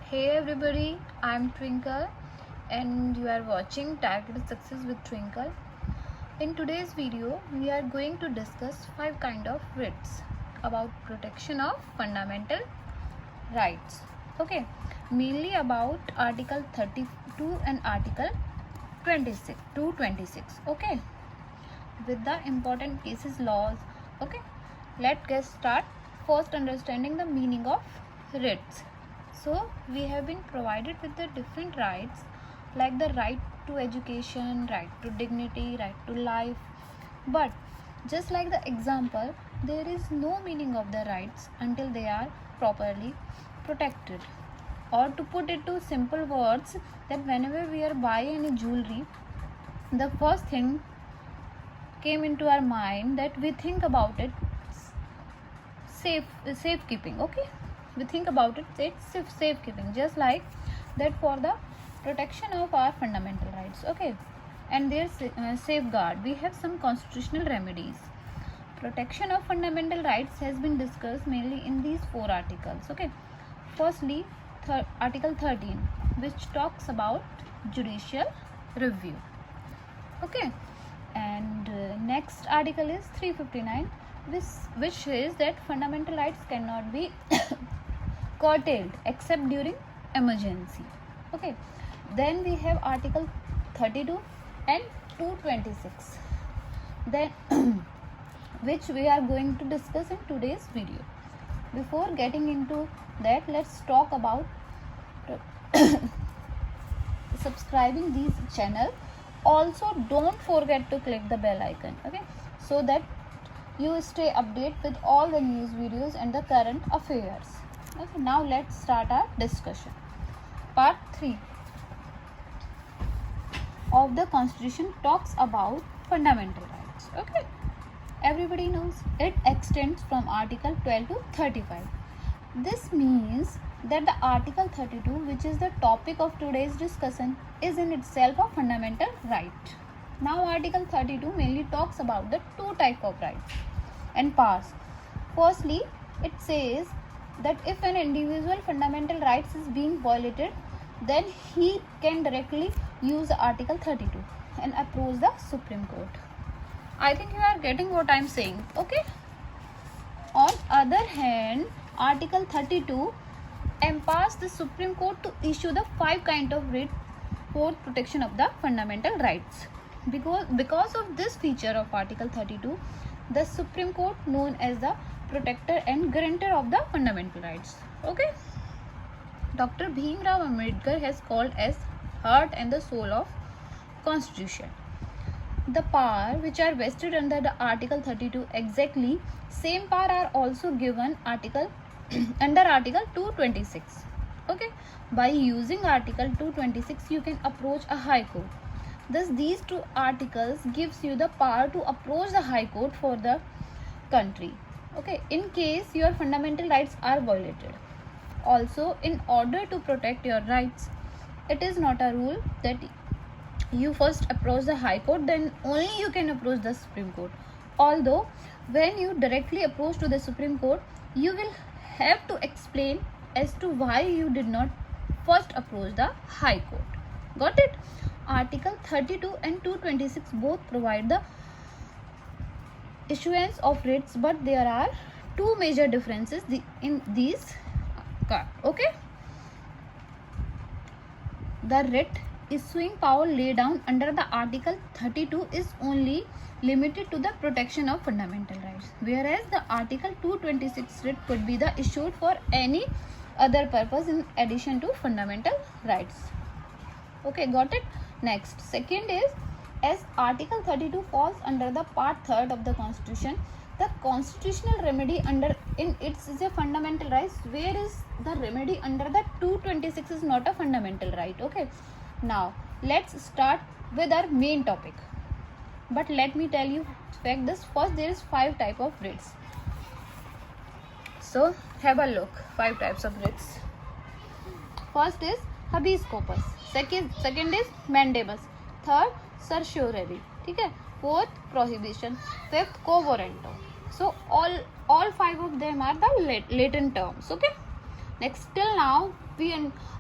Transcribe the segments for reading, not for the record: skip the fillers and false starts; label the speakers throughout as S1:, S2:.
S1: Hey everybody, I'm Twinkle and you are watching Targeted Success with Twinkle. In today's video, we are going to discuss 5 kind of writs about protection of fundamental rights. Okay, mainly about Article 32 and Article 226. Okay, with the important cases laws. Okay, let's get start. First, understanding the meaning of writs. So we have been provided with the different rights like the right to education, right to dignity, right to life. But just like the example, there is no meaning of the rights until they are properly protected. Or to put it to simple words, that whenever we are buying any jewelry, the first thing came into our mind that we think about it safekeeping. Okay, we think about it's safekeeping, just like that for the protection of our fundamental rights. Okay, and their safeguard, we have some constitutional remedies. Protection of fundamental rights has been discussed mainly in these 4 articles. Okay, firstly, article 13, which talks about judicial review. Okay, and next article is 359, which says that fundamental rights cannot be curtailed except during emergency. Okay, then we have article 32 and 226, then which we are going to discuss in today's video. Before getting into that, let's talk about subscribing these channel. Also, don't forget to click the bell icon, okay, so that you stay updated with all the news videos and the current affairs. Okay, now let's start our discussion. Part 3 of the Constitution talks about fundamental rights. Okay, everybody knows it extends from Article 12 to 35. This means that the Article 32, which is the topic of today's discussion, is in itself a fundamental right. Now Article 32 mainly talks about the 2 type of rights and powers. Firstly, it says that if an individual fundamental rights is being violated, then he can directly use Article 32 and approach the Supreme Court. I think you are getting what I am saying. Okay. On other hand, Article 32 empowers the Supreme Court to issue the 5 kind of writ for protection of the fundamental rights. Because of this feature of Article 32, the Supreme Court, known as the protector and guarantor of the fundamental rights. Okay, Dr. Bhim Rao Ambedkar has called as heart and the soul of Constitution. The power which are vested under the Article 32, exactly same power are also given under Article 226. Okay, by using Article 226, you can approach a High Court. Thus, these 2 articles gives you the power to approach the High Court for the country. Okay, in case your fundamental rights are violated. Also, in order to protect your rights, it is not a rule that you first approach the High Court, then only you can approach the Supreme Court. Although, when you directly approach to the Supreme Court, you will have to explain as to why you did not first approach the High Court. Got it? Article 32 and 226 both provide the issuance of writs, but there are 2 major differences in these. Okay, the writ issuing power laid down under the Article 32 is only limited to the protection of fundamental rights, whereas the Article 226 writ could be the issued for any other purpose in addition to fundamental rights. Okay, got it? Next, second is, as Article 32 falls under the Part 3rd of the Constitution, the constitutional remedy under in its is a fundamental right, whereas the remedy under the 226 is not a fundamental right. Okay, now let's start with our main topic. But let me tell you fact this. First, there is 5 type of writs. So have a look. 5 types of writs. First is habeas corpus. Second is mandamus. Third, certiorari. ठीक है. Fourth, prohibition. Fifth, quo warranto. So all 5 of them are the latent terms. Okay. Next, till now we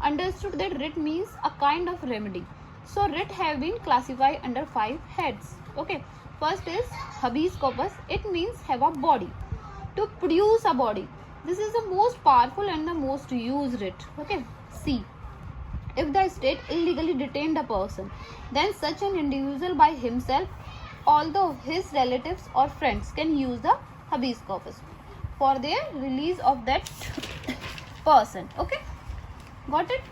S1: understood that writ means a kind of remedy. So writ have been classified under 5 heads. Okay, first is habeas corpus. It means have a body, to produce a body. This is the most powerful and the most used writ. Okay, C. If the state illegally detained a person, then such an individual by himself, although his relatives or friends, can use the habeas corpus for their release of that person. Okay, got it?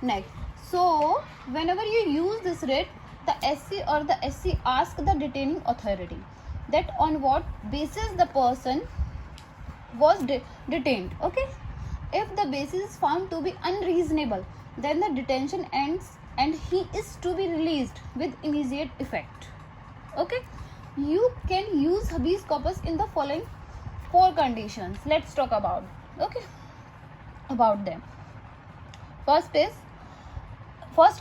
S1: Next, so whenever you use this writ, the SC or the SC ask the detaining authority that on what basis the person was detained. Okay, if the basis is found to be unreasonable, then the detention ends and he is to be released with immediate effect. Okay, you can use habeas corpus in the following 4 conditions. Let's talk about them. First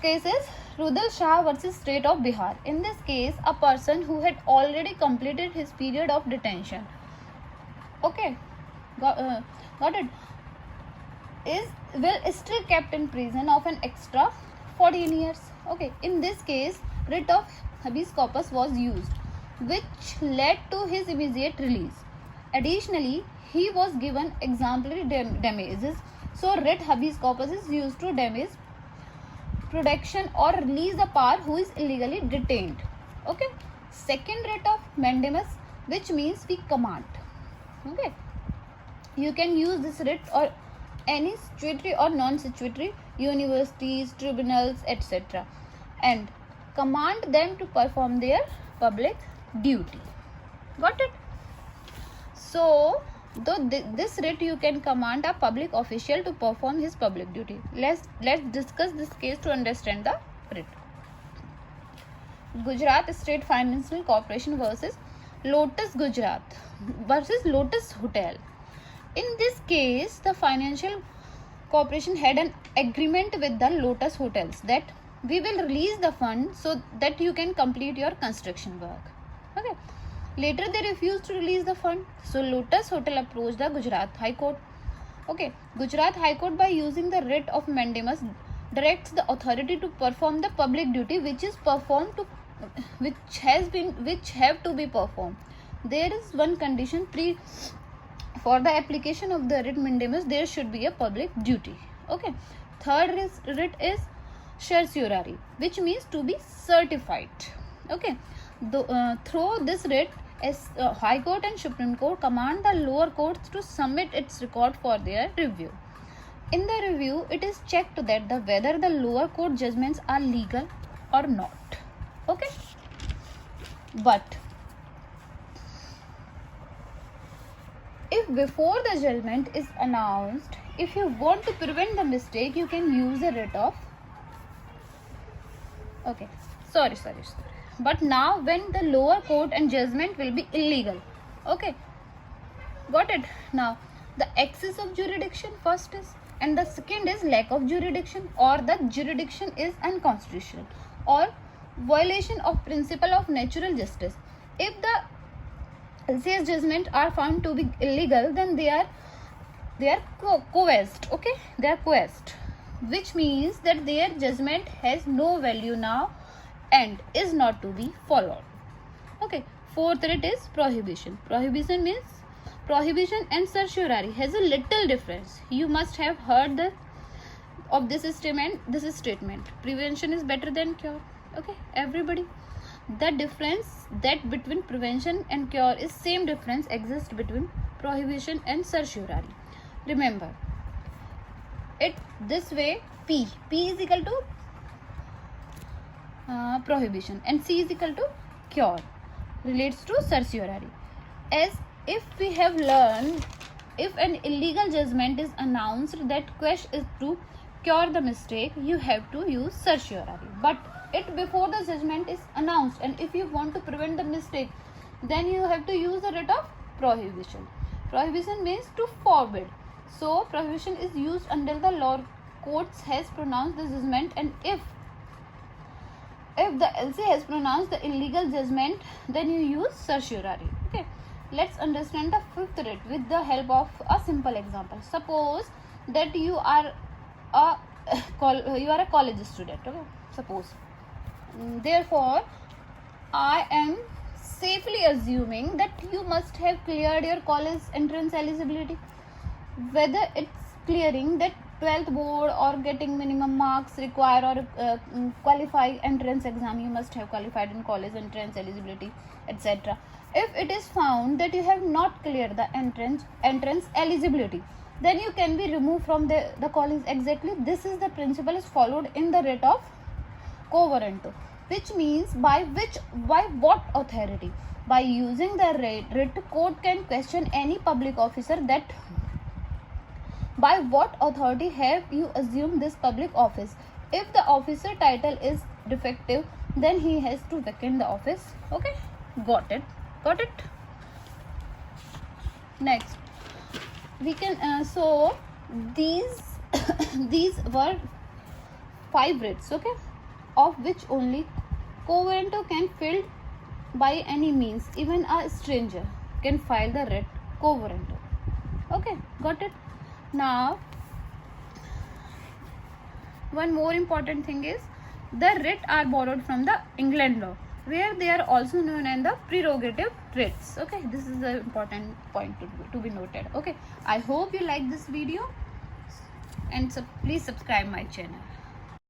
S1: case is Rudal Shah versus State of Bihar. In this case, a person who had already completed his period of detention, okay, got it, is still kept in prison of an extra 14 years. Okay, in this case, writ of habeas corpus was used, which led to his immediate release. Additionally, he was given exemplary damages. So writ habeas corpus is used to damage protection or release the power who is illegally detained. Okay, second, writ of mandamus, which means we command. Okay, you can use this writ or any statutory or non-statutory universities, tribunals, etc., and command them to perform their public duty. Got it? So this writ you can command a public official to perform his public duty. Let's discuss this case to understand the writ. Gujarat State Financial Corporation versus Lotus Gujarat versus Lotus Hotel. In this case, the financial corporation had an agreement with the Lotus Hotels that we will release the fund so that you can complete your construction work. Okay. Later they refused to release the fund. So Lotus Hotel approached the Gujarat High Court. Okay. Gujarat High Court, by using the writ of mandamus, directs the authority to perform the public duty which have to be performed. There is one condition: for the application of the writ mandamus, there should be a public duty. Okay. Third writ is certiorari, which means to be certified. Okay. Through this writ, High Court and Supreme Court command the lower courts to submit its record for their review. In the review, it is checked that whether the lower court judgments are legal or not. Okay. But if before the judgment is announced, if you want to prevent the mistake, you can use a writ of sorry. But now when the lower court and judgment will be illegal. Okay, got it? Now the excess of jurisdiction first is, and the second is lack of jurisdiction, or the jurisdiction is unconstitutional, or violation of principle of natural justice. If the LCS judgment are found to be illegal, then they are coerced. Okay, they are coerced, which means that their judgment has no value now and is not to be followed. Okay. Fourth writ is prohibition. Prohibition means prohibition and certiorari has a little difference. You must have heard of this statement. Prevention is better than cure. Okay, everybody. The difference that between prevention and cure is same difference exists between prohibition and certiorari. Remember it this way: P is equal to prohibition and C is equal to cure relates to certiorari. As if we have learned, if an illegal judgment is announced that quest is to cure the mistake, you have to use certiorari. But it before the judgment is announced, and if you want to prevent the mistake, then you have to use the writ of prohibition. Prohibition means to forbid. So prohibition is used until the lower courts has pronounced the judgment, and if the LC has pronounced the illegal judgment, then you use certiorari. Okay, let's understand the fifth writ with the help of a simple example. Suppose that you are a college student, okay, suppose. Therefore, I am safely assuming that you must have cleared your college entrance eligibility, whether it's clearing that 12th board or getting minimum marks required or qualify entrance exam. You must have qualified in college entrance eligibility, etc. If it is found that you have not cleared the entrance eligibility, then you can be removed from the college. Exactly, this is the principle is followed in the writ of quo warranto, which means by what authority? By using the writ, court can question any public officer that by what authority have you assumed this public office. If the officer title is defective, then he has to vacate the office. Okay, got it. Next, we can so these these were 5 writs, okay, of which only quo warranto can filled by any means. Even a stranger can file the writ quo warranto. Okay, got it. Now, one more important thing is the writ are borrowed from the England law, where they are also known as the prerogative writs. Okay, this is the important point to be noted. Okay, I hope you like this video, and please subscribe my channel.